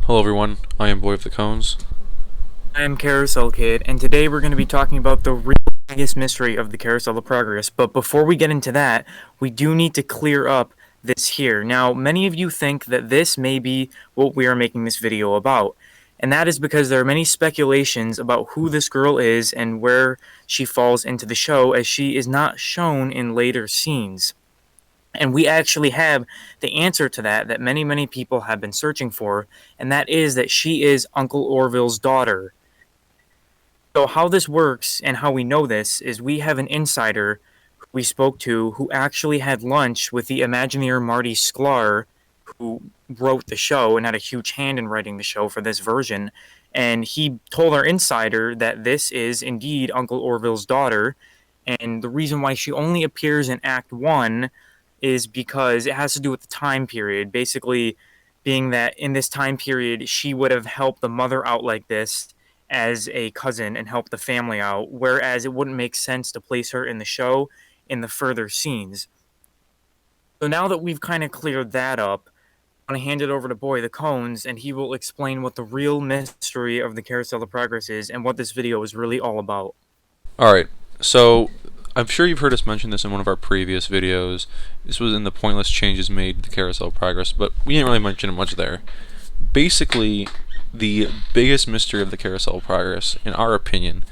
Hello everyone, I am Boy of the Cones. I'm Carousel Kid, and today we're going to be talking about the real biggest mystery of the Carousel of Progress. But before we get into that, we do need to clear up this here. Now, many of you think that this may be what we are making this video about, and that is because there are many speculations about who this girl is and where she falls into the show, as she is not shown in later scenes. And we actually have the answer to that many people have been searching for, and that is that she is Uncle Orville's daughter. So how this works and how we know this is we have an insider we spoke to who actually had lunch with the Imagineer Marty Sklar, who wrote the show and had a huge hand in writing the show for this version. And he told our insider that this is indeed Uncle Orville's daughter. And the reason why she only appears in Act 1 is because it has to do with the time period. Basically, being that in this time period, she would have helped the mother out like this as a cousin and help the family out, whereas it wouldn't make sense to place her in the show in the further scenes. So now that we've kind of cleared that up, I'm going to hand it over to Boy the Cones, and he will explain what the real mystery of the Carousel of Progress is and what this video is really all about. Alright, so I'm sure you've heard us mention this in one of our previous videos. This was in the pointless changes made to the Carousel of Progress, but we didn't really mention it much there. Basically, the biggest mystery of the Carousel of Progress, in our opinion,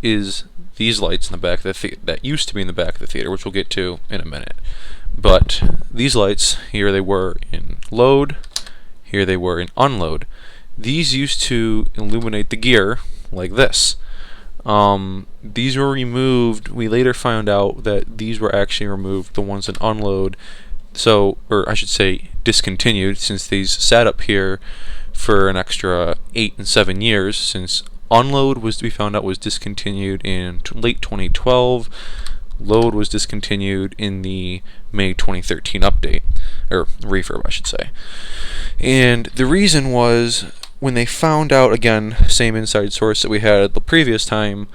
is these lights in the back of the that used to be in the back of the theater, which we'll get to in a minute. But these lights, here they were in load, here they were in unload. These used to illuminate the gear like this. These were removed. We later found out that these were actually removed, the ones in unload. So, or I should say discontinued, since these sat up here for an extra 8 and 7 years, since unload was, we found out, was discontinued in late 2012. Load was discontinued in the May 2013 update, or refurb I should say. And the reason was, when they found out, again, same inside source that we had the previous time,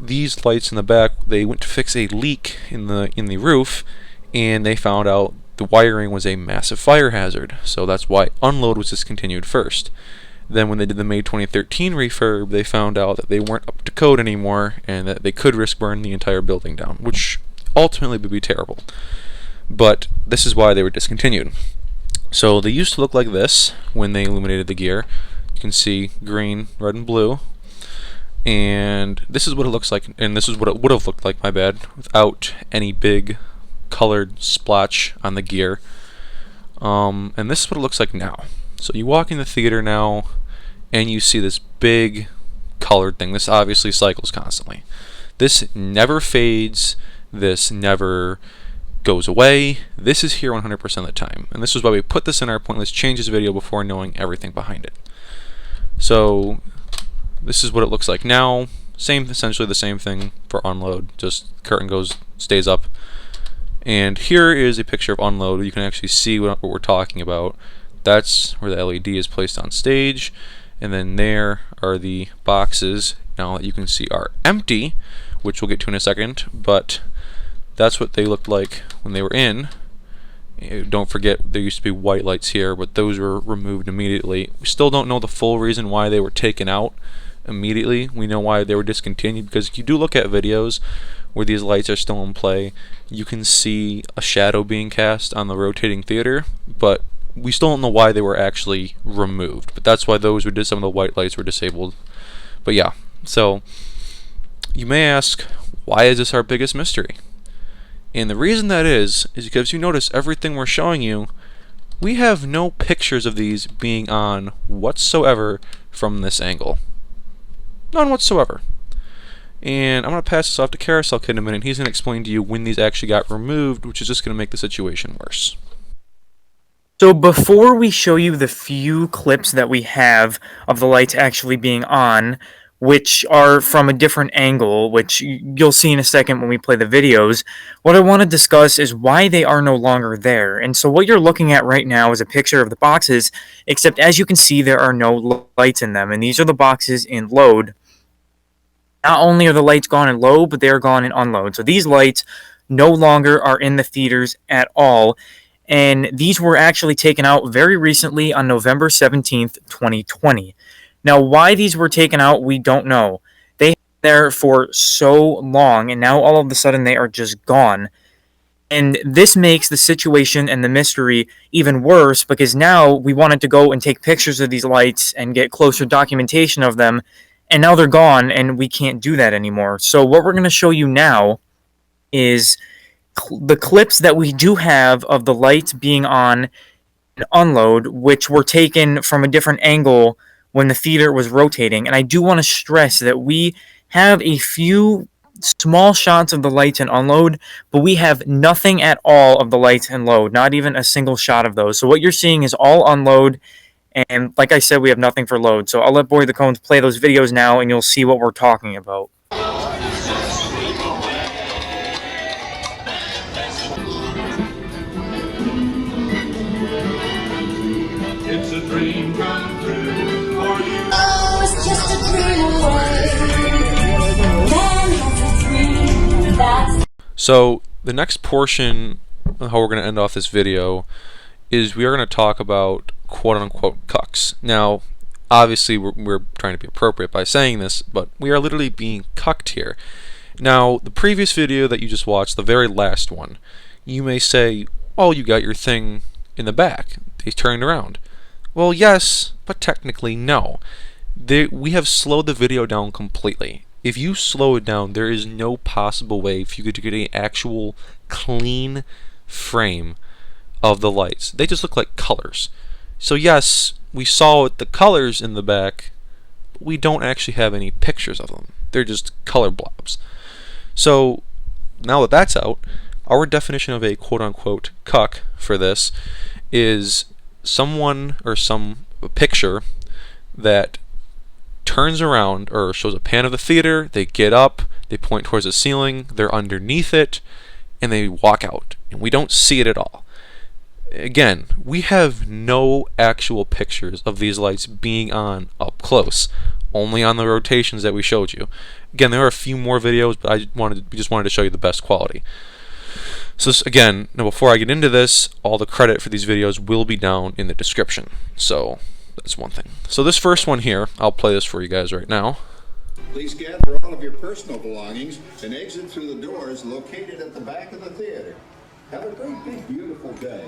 these lights in the back, they went to fix a leak in the roof, and they found out the wiring was a massive fire hazard. So that's why unload was discontinued first. Then when they did the May 2013 refurb, they found out that they weren't up to code anymore and that they could risk burning the entire building down, which ultimately would be terrible. But this is why they were discontinued. So they used to look like this when they illuminated the gear. You can see green, red, and blue. And this is what it looks like, and this is what it would have looked like, my bad, without any big colored splotch on the gear. And this is what it looks like now. So you walk in the theater now, and you see this big colored thing. This obviously cycles constantly. This never fades. This never goes away. This is here 100% of the time. And this is why we put this in our pointless changes video before knowing everything behind it. So this is what it looks like now. Essentially the same thing for unload. Just curtain stays up. And here is a picture of unload. You can actually see what we're talking about. That's where the LED is placed on stage, and then there are the boxes now that you can see are empty, which we'll get to in a second, but that's what they looked like when they were in. Don't forget, there used to be white lights here, but those were removed immediately. We still don't know the full reason why they were taken out immediately. We know why they were discontinued, because if you do look at videos where these lights are still in play, you can see a shadow being cast on the rotating theater, but we still don't know why they were actually removed. But that's why some of the white lights were disabled. But yeah, so you may ask, why is this our biggest mystery? And the reason that is because you notice everything we're showing you, we have no pictures of these being on whatsoever from this angle. None whatsoever. And I'm going to pass this off to Carousel Kid in a minute. He's going to explain to you when these actually got removed, which is just going to make the situation worse. So before we show you the few clips that we have of the lights actually being on, which are from a different angle, which you'll see in a second when we play the videos, what I want to discuss is why they are no longer there. And so what you're looking at right now is a picture of the boxes, except as you can see, there are no lights in them. And these are the boxes in load. Not only are the lights gone in load, but they are gone in unload. So these lights no longer are in the theaters at all. and these were actually taken out very recently on November 17th, 2020. Now, why these were taken out, we don't know. They were there for so long, and now all of a sudden they are just gone. And this makes the situation and the mystery even worse because now we wanted to go and take pictures of these lights and get closer documentation of them, and now they're gone and we can't do that anymore. So, what we're going to show you now is the clips that we do have of the lights being on and unload, which were taken from a different angle when the theater was rotating. And I do want to stress that we have a few small shots of the lights and unload, but we have nothing at all of the lights and load, not even a single shot of those. So what you're seeing is all unload, and like I said, we have nothing for load. So I'll let Boy the Cones play those videos now, and you'll see what we're talking about. It's a dream come true for you. Oh, it's just a dream away. Man has a dream, that's So the next portion of how we're going to end off this video is we are going to talk about quote-unquote cucks. Now, obviously we're trying to be appropriate by saying this, but we are literally being cucked here. Now, the previous video that you just watched, the very last one, you may say, oh, you got your thing in the back. They turned around. Well, yes, but technically no. We have slowed the video down completely. If you slow it down, there is no possible way for you to get an actual clean frame of the lights. They just look like colors. So yes, we saw the colors in the back, but we don't actually have any pictures of them. They're just color blobs. So now that that's out, our definition of a quote-unquote cuck for this is someone or some picture that turns around or shows a pan of the theater, they get up, they point towards the ceiling, they're underneath it, and they walk out. And we don't see it at all. Again, we have no actual pictures of these lights being on up close, only on the rotations that we showed you. Again, there are a few more videos, but we just wanted to show you the best quality. So again, now before I get into this, all the credit for these videos will be down in the description. So that's one thing. So this first one here, I'll play this for you guys right now. Please gather all of your personal belongings and exit through the doors located at the back of the theater. Have a great big beautiful day.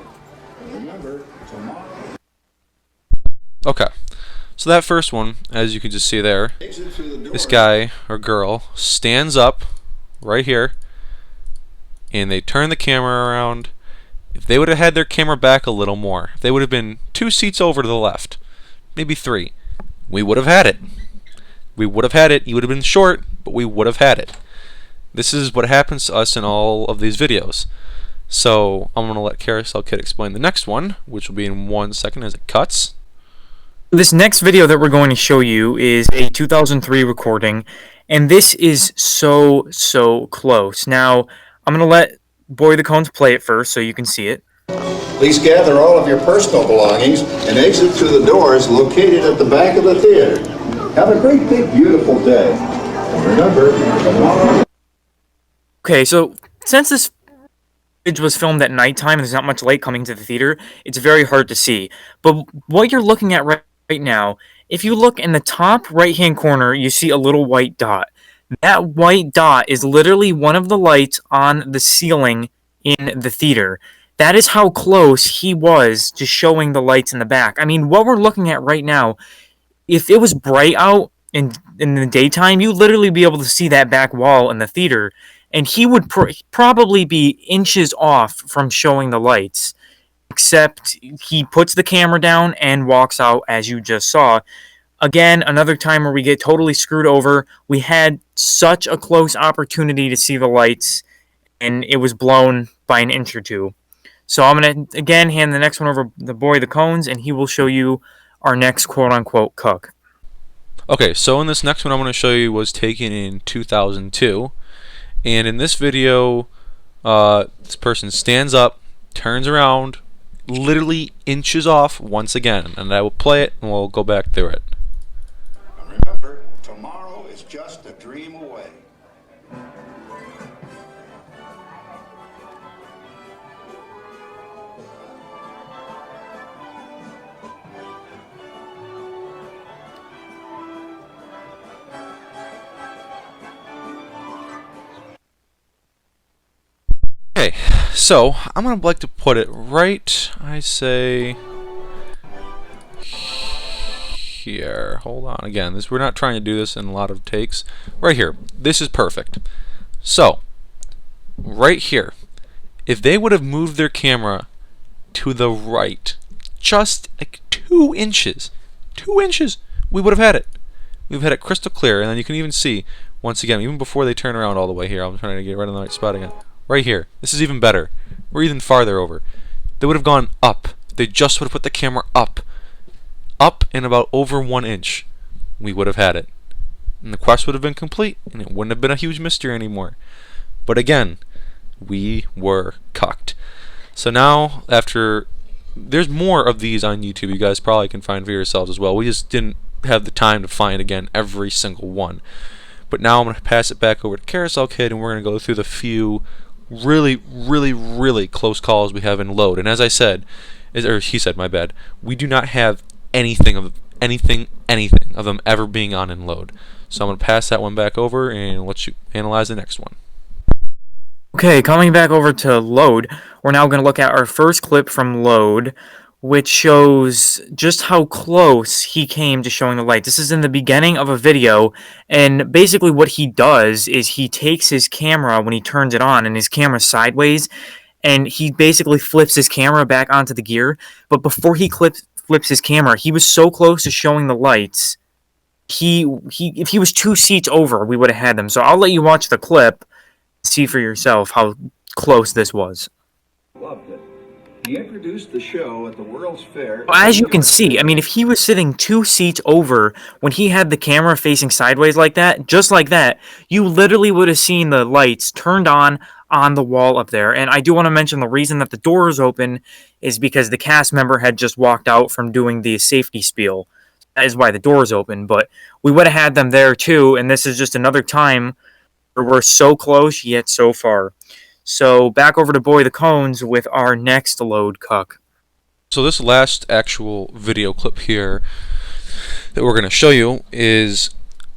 And remember, tomorrow... Okay, so that first one, as you can just see there, Exit through the doors. this guy or girl stands up right here, and they turn the camera around. If they would have had their camera back a little more, if they would have been 2 seats over to the left, maybe 3, we would have had it. We would have had it. You would have been short, but we would have had it. This is what happens to us in all of these videos. So I'm going to let Carousel Kid explain the next one, which will be in 1 second as it cuts. This next video that we're going to show you is a 2003 recording, and this is so close. Now, I'm going to let Boy the Cones play it first so you can see it. Please gather all of your personal belongings and exit through the doors located at the back of the theater. Have a great big beautiful day. And remember, tomorrow... Okay, so since this footage was filmed at nighttime and there's not much light coming to the theater, it's very hard to see. But what you're looking at right now, if you look in the top right-hand corner, you see a little white dot. That white dot is literally one of the lights on the ceiling in the theater. That is how close he was to showing the lights in the back. I mean, what we're looking at right now, if it was bright out in the daytime, you'd literally be able to see that back wall in the theater, and he would probably be inches off from showing the lights, except he puts the camera down and walks out, as you just saw. Again, another time where we get totally screwed over. We had such a close opportunity to see the lights, and it was blown by an inch or two. So I'm going to, again, hand the next one over to the Boy the Cones, and he will show you our next quote-unquote cuck. Okay, so in this next one I'm going to show you was taken in 2002. And in this video, this person stands up, turns around, literally inches off once again. And I will play it, and we'll go back through it. And remember, tomorrow is just a dream away. Okay, so I'm gonna like to put it right, I say here. Hold on. Again, we're not trying to do this in a lot of takes. Right here. This is perfect. So, right here, if they would have moved their camera to the right, just like 2 inches, we would have had it. We've had it crystal clear, and then you can even see, once again, even before they turn around all the way here, I'm trying to get right on the right spot again. Right here. This is even better. We're even farther over. They would have gone up. They just would have put the camera up. Up and about over 1 inch. We would have had it. And the quest would have been complete, and it wouldn't have been a huge mystery anymore. But again, we were cucked. So now, after... There's more of these on YouTube. You guys probably can find for yourselves as well. We just didn't have the time to find, again, every single one. But now I'm going to pass it back over to Carousel Kid, and we're going to go through the few really close calls we have in load. And as I said, or he said, my bad, we do not have anything of them ever being on in load. So I'm going to pass that one back over and let you analyze the next one. Okay, coming back over to load, we're now going to look at our first clip from load, which shows just how close he came to showing the light. This is in the beginning of a video, and basically what he does is he takes his camera when he turns it on, and his camera's sideways, and he basically flips his camera back onto the gear. But before he flips his camera, he was so close to showing the lights. If he was 2 seats over, we would have had them. So I'll let you watch the clip, see for yourself how close this was. Loved it. He introduced the show at the World's Fair. As you can see, I mean, if he was sitting 2 seats over when he had the camera facing sideways like that, just like that, you literally would have seen the lights turned on the wall up there. And I do want to mention the reason that the door is open is because the cast member had just walked out from doing the safety spiel. That is why the door is open, but we would have had them there too, and this is just another time where we're so close yet so far. So back over to Boy the Cones with our next load cuck. So this last actual video clip here that we're going to show you is,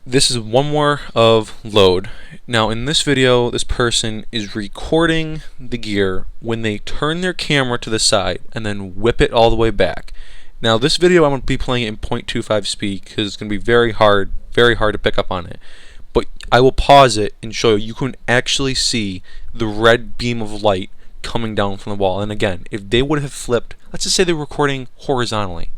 this is one more of load. Now in this video, this person is recording the gear when they turn their camera to the side and then whip it all the way back. Now this video I'm going to be playing it in 0.25 speed because it's going to be very hard to pick up on it. But I will pause it and show you can actually see the red beam of light coming down from the wall. And again, if they would have flipped, let's just say they were recording horizontally,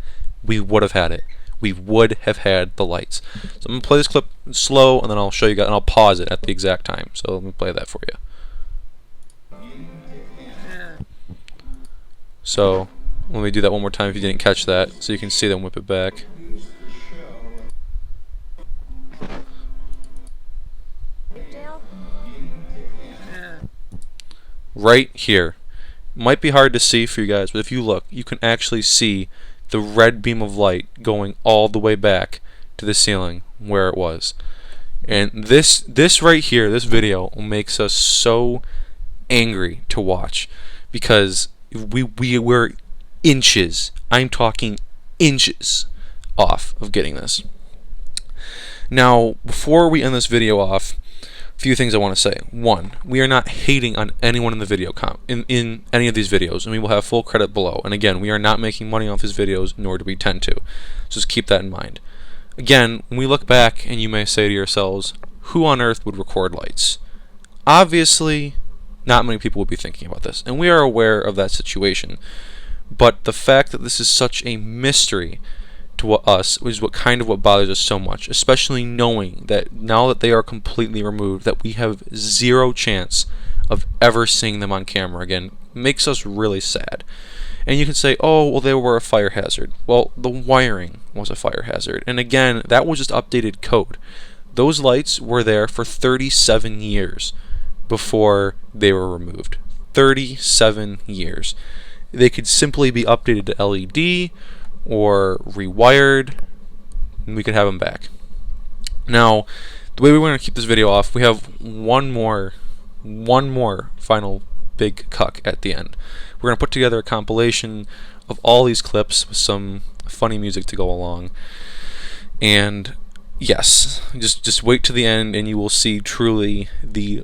we would have had it. We would have had the lights. So I'm going to play this clip slow, and then I'll show you guys, and I'll pause it at the exact time. So let me play that for you. So let me do that one more time if you didn't catch that, so you can see them whip it back. Right here. Might be hard to see for you guys, but if you look, you can actually see the red beam of light going all the way back to the ceiling where it was. And this right here, this video, makes us so angry to watch, because we were inches, I'm talking inches, off of getting this. Now, before we end this video off, few things I want to say. One, we are not hating on anyone in the video in any of these videos, and we will have full credit below. And again, we are not making money off his videos, nor do we tend to. So just keep that in mind. Again, when we look back, and you may say to yourselves, who on earth would record lights? Obviously, not many people would be thinking about this, and we are aware of that situation. But the fact that this is such a mystery to us is what bothers us so much, especially knowing that now that they are completely removed, that we have zero chance of ever seeing them on camera again. Makes us really sad. And you can say, oh, well, they were a fire hazard. Well, the wiring was a fire hazard, and again, that was just updated code. Those lights were there for 37 years before they were removed. 37 years. They could simply be updated to LED or rewired, and we could have them back. Now, the way we want to keep this video off, we have one more final big cuck at the end. We're going to put together a compilation of all these clips with some funny music to go along. And yes, just wait to the end and you will see truly the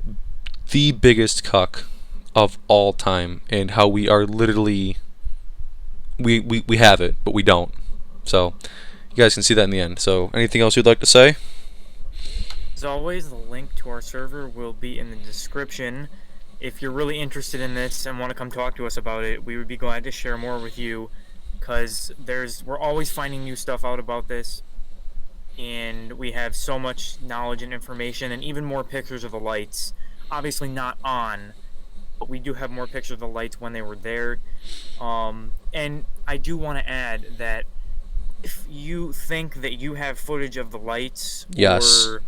biggest cuck of all time, and how we are literally we have it, but we don't. So you guys can see that in the end. So anything else you'd like to say? As always, the link to our server will be in the description. If you're really interested in this and want to come talk to us about it, we would be glad to share more with you, because we're always finding new stuff out about this, and we have so much knowledge and information, and even more pictures of the lights. Obviously not on, but we do have more pictures of the lights when they were there. And I do want to add that if you think that you have footage of the lights, Yes. or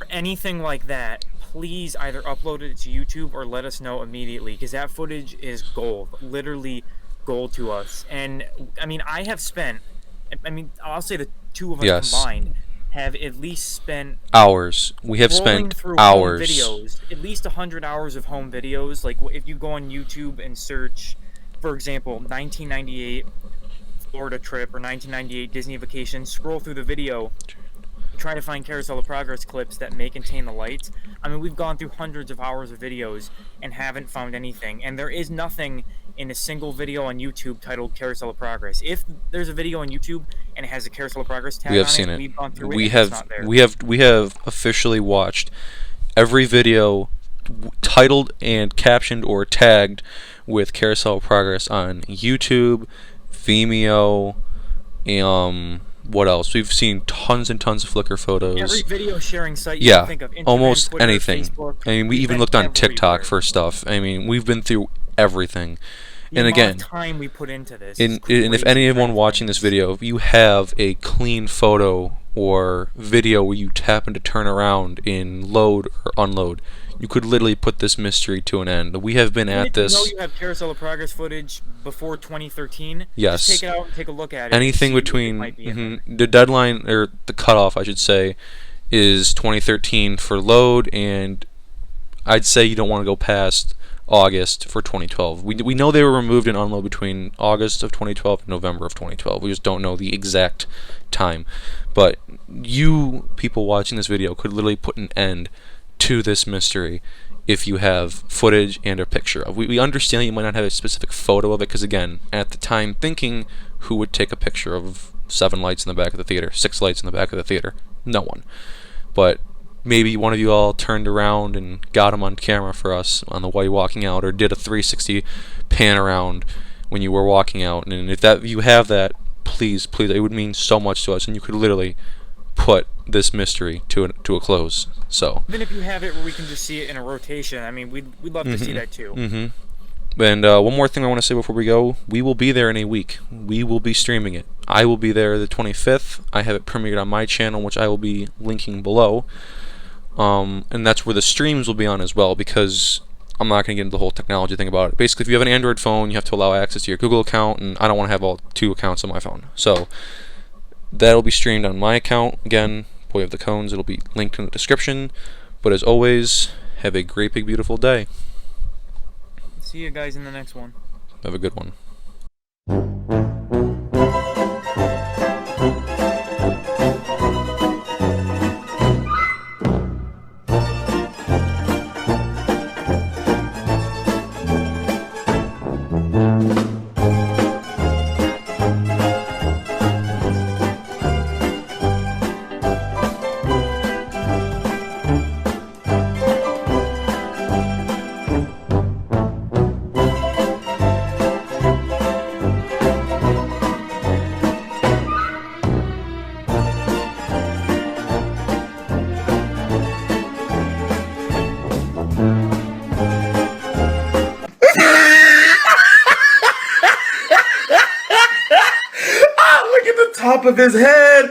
anything like that, please either upload it to YouTube or let us know immediately, because that footage is gold, literally gold to us. And I mean, I'll say the two of us Yes. combined have at least spent Hours. We have scrolling spent through hours. home videos, at least 100 hours of home videos. Like, if you go on YouTube and search, for example, 1998 Florida trip or 1998 Disney vacation, scroll through the video, try to find Carousel of Progress clips that may contain the lights. I mean, we've gone through hundreds of hours of videos and haven't found anything. And there is nothing in a single video on YouTube titled Carousel of Progress. If there's a video on YouTube and it has a Carousel of Progress tag We have on seen it. we've gone through We it, and it's have not there. we have officially watched every video titled and captioned or tagged with Carousel of Progress on YouTube, Vimeo, what else? We've seen tons and tons of Flickr photos. Every video sharing site you Yeah, can think of. Instagram, almost Twitter, anything. Facebook, I mean, we we've even been looked on TikTok everywhere. for stuff. I mean, we've been through everything. The And amount again, of time we put into this. and is if crazy anyone trying to watching find this video, if you have a clean photo or video where you happen to turn around in load or unload, you could literally put this mystery to an end. We have been Even at if you know this. you have Carousel of Progress footage before 2013, Yes. just take it out and take a look at it. and Anything see if it between might be in there. the deadline, or the cutoff, I should say, is 2013 for load, and I'd say you don't want to go past August for 2012. We know they were removed and unload between August of 2012 and November of 2012. We just don't know the exact time. But you people watching this video could literally put an end to this mystery if you have footage and a picture of. We understand that you might not have a specific photo of it, because again, at the time, thinking, who would take a picture of 7 lights in the back of the theater, 6 lights in the back of the theater? No one. But maybe one of you all turned around and got them on camera for us on the while you're walking out, or did a 360 pan around when you were walking out. And if that you have that, please, it would mean so much to us, and you could literally put this mystery to a close. So. Even if you have it where we can just see it in a rotation, I mean, we'd love to see that too. And one more thing I want to say before we go: we will be there in a week. We will be streaming it. I will be there the 25th. I have it premiered on my channel, which I will be linking below. And that's where the streams will be on as well, because I'm not going to get into the whole technology thing about it. Basically, if you have an Android phone, you have to allow access to your Google account, and I don't want to have all 2 accounts on my phone. So that'll be streamed on my account. Again, Boy of the Cones. It'll be linked in the description. But as always, have a great, big, beautiful day. See you guys in the next one. Have a good one. Look at the top of his head.